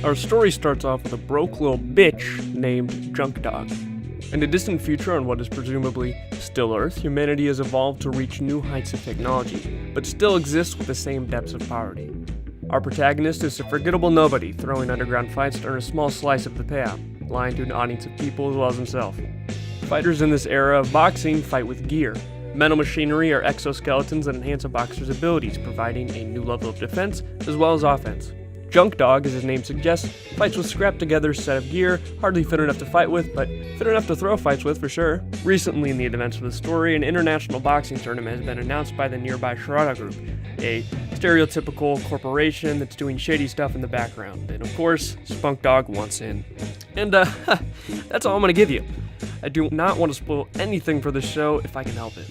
Our story starts off with a broke little bitch named Junk Dog. In a distant future on what is presumably still Earth, humanity has evolved to reach new heights of technology, but still exists with the same depths of poverty. Our protagonist is a forgettable nobody, throwing underground fights to earn a small slice of the payout, lying to an audience of people as well as himself. Fighters in this era of boxing fight with gear. Mental machinery are exoskeletons that enhance a boxer's abilities, providing a new level of defense as well as offense. Junk Dog, as his name suggests, fights with scrapped-together set of gear, hardly fit enough to fight with, but fit enough to throw fights with for sure. Recently in the events of the story, an international boxing tournament has been announced by the nearby Sharada Group, a stereotypical corporation that's doing shady stuff in the background. And of course, Spunk Dog wants in. And that's all I'm gonna give you. I do not want to spoil anything for this show if I can help it.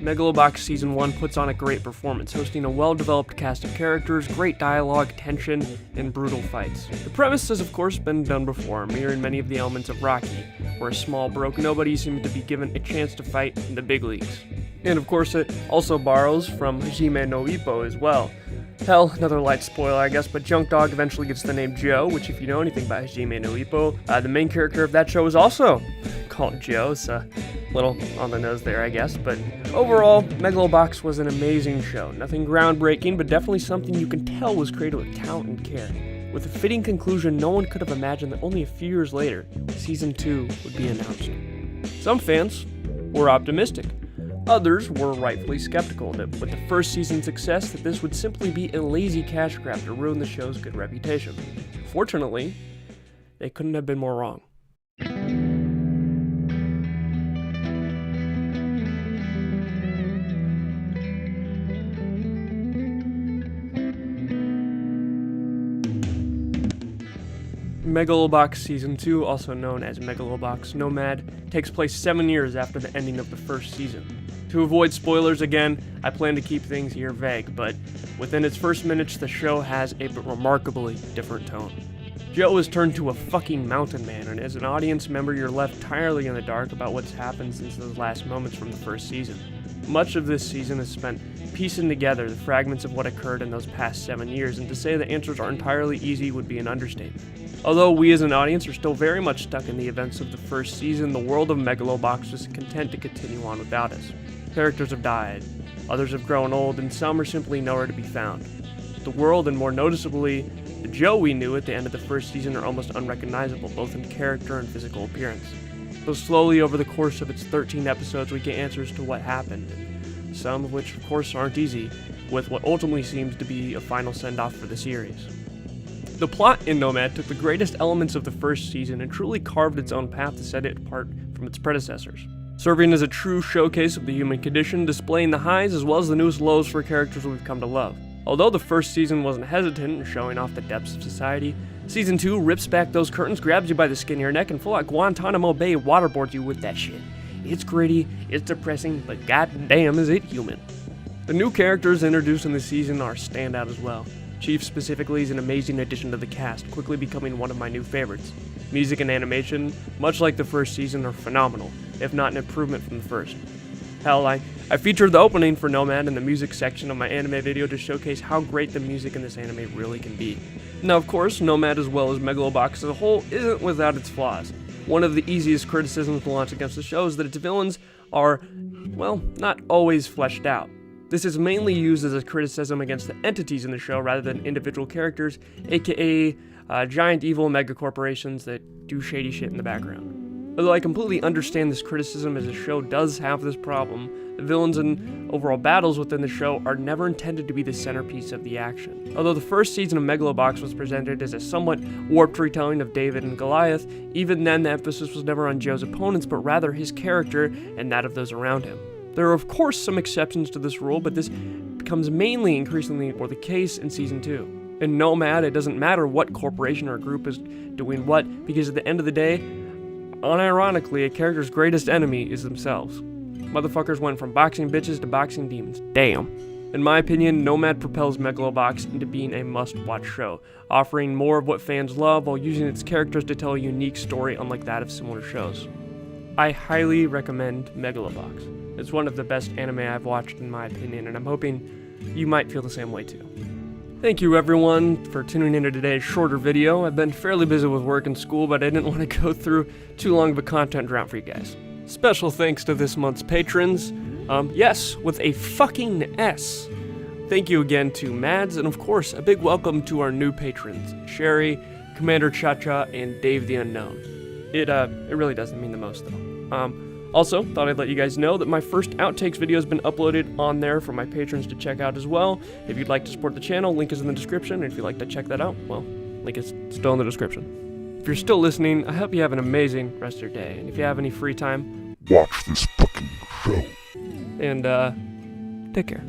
Megalobox Season 1 puts on a great performance, hosting a well-developed cast of characters, great dialogue, tension, and brutal fights. The premise has of course been done before, mirroring many of the elements of Rocky, where a small broke nobody seemed to be given a chance to fight in the big leagues. And of course it also borrows from Hajime no Ippo as well. Hell, another light spoiler I guess, but Junk Dog eventually gets the name Joe, which if you know anything about Hajime no Ippo, the main character of that show is also called Joe, so a little on the nose there I guess, but overall, Megalobox was an amazing show. Nothing groundbreaking, but definitely something you can tell was created with talent and care. With a fitting conclusion, no one could have imagined that only a few years later, Season 2 would be announced. Some fans were optimistic. Others were rightfully skeptical that with the first season's success that this would simply be a lazy cash grab to ruin the show's good reputation. Fortunately, they couldn't have been more wrong. Megalobox Season 2, also known as Megalobox Nomad, takes place 7 years after the ending of the first season. To avoid spoilers again, I plan to keep things here vague, but within its first minutes the show has a remarkably different tone. Joe is turned to a fucking mountain man, and as an audience member you're left entirely in the dark about what's happened since those last moments from the first season. Much of this season is spent piecing together the fragments of what occurred in those past 7 years, and to say the answers are entirely easy would be an understatement. Although we as an audience are still very much stuck in the events of the first season, the world of Megalobox is content to continue on without us. Characters have died, others have grown old, and some are simply nowhere to be found. The world, and more noticeably, the Joe we knew at the end of the first season, are almost unrecognizable, both in character and physical appearance. Though slowly over the course of its 13 episodes we get answers to what happened, and some of which of course aren't easy, with what ultimately seems to be a final send-off for the series. The plot in Nomad took the greatest elements of the first season and truly carved its own path to set it apart from its predecessors, serving as a true showcase of the human condition, displaying the highs as well as the newest lows for characters we've come to love. Although the first season wasn't hesitant in showing off the depths of society, Season 2 rips back those curtains, grabs you by the skin of your neck, and full out Guantanamo Bay waterboards you with that shit. It's gritty, it's depressing, but goddamn is it human. The new characters introduced in the season are standout as well. Chief specifically is an amazing addition to the cast, quickly becoming one of my new favorites. Music and animation, much like the first season, are phenomenal, if not an improvement from the first. Hell, I featured the opening for Nomad in the music section of my anime video to showcase how great the music in this anime really can be. Now of course, Nomad as well as Megalobox as a whole isn't without its flaws. One of the easiest criticisms to launch against the show is that its villains are, well, not always fleshed out. This is mainly used as a criticism against the entities in the show rather than individual characters, aka giant evil megacorporations that do shady shit in the background. Although I completely understand this criticism as the show does have this problem, the villains and overall battles within the show are never intended to be the centerpiece of the action. Although the first season of Megalobox was presented as a somewhat warped retelling of David and Goliath, even then the emphasis was never on Joe's opponents but rather his character and that of those around him. There are of course some exceptions to this rule, but this becomes mainly increasingly more the case in Season 2. In Nomad, it doesn't matter what corporation or group is doing what, because at the end of the day, unironically, a character's greatest enemy is themselves. Motherfuckers went from boxing bitches to boxing demons. Damn. In my opinion, Nomad propels Megalobox into being a must-watch show, offering more of what fans love while using its characters to tell a unique story unlike that of similar shows. I highly recommend Megalobox. It's one of the best anime I've watched in my opinion, and I'm hoping you might feel the same way too. Thank you everyone for tuning into today's shorter video. I've been fairly busy with work and school, but I didn't want to go through too long of a content drought for you guys. Special thanks to this month's patrons. Yes, with a fucking S. Thank you again to Mads, and of course, a big welcome to our new patrons, Sherry, Commander Cha-Cha, and Dave the Unknown. It really doesn't mean the most though. Also, thought I'd let you guys know that my first outtakes video has been uploaded on there for my patrons to check out as well. If you'd like to support the channel, link is in the description, and if you'd like to check that out, well, link is still in the description. If you're still listening, I hope you have an amazing rest of your day, and if you have any free time, watch this fucking show. And, take care.